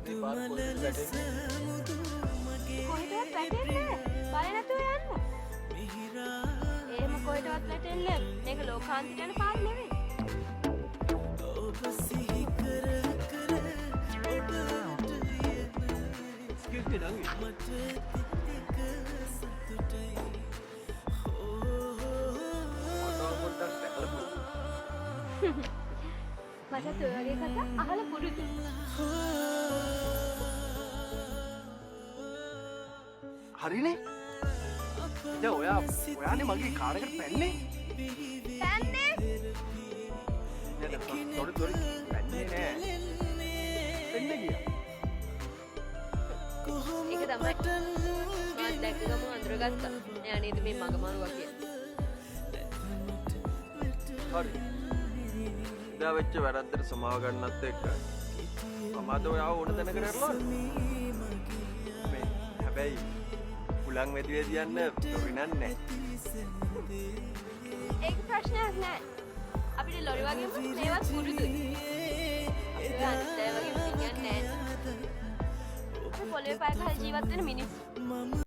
මේ පාර කොහෙද වැටෙන්නේ? කොහෙටවත් වැටෙන්නේ නැහැ. බලේ නැතුව යන්න. එහෙම කොහෙටවත් වැටෙන්නේ මේක ලෝකාන්තයට යන පාර නෙවෙයි. ස්කිට් එක නංගි. මටත් ඔය වගේ කතා අහලා පුරුදුයි. හරිනේ. දැන් ඔයානේ මගේ කාර් එකට පැන්නේ. පැන්නේ? නේද? සෝරි පැන්නේ නෑ. පැන්නේ ගියා. ඒක තමයි. මම දැක්ක ගමන් අඳුරගත්තා. එයා නේද මේ මගමාරුවා කියලා. හරි. ඉදා වෙච්ච වැරද්දට සමාව ගන්නත් එක්ක මම අද ඔයාව ඕන තැනකට කරලා මේ හැබැයි උලන් වෙදි වෙදි යන්න ලොරි නන්නේ. ඒක ප්‍රශ්නයක් නෑ. අපිට ලොරි වගේම මේවත් පුරුදුයි. අපිට අනිත් අය වගේ පිටින් යන්නේ නෑ. අපි පොළවේ පය ගහලා ජීවත් වෙන මිනිස්සු.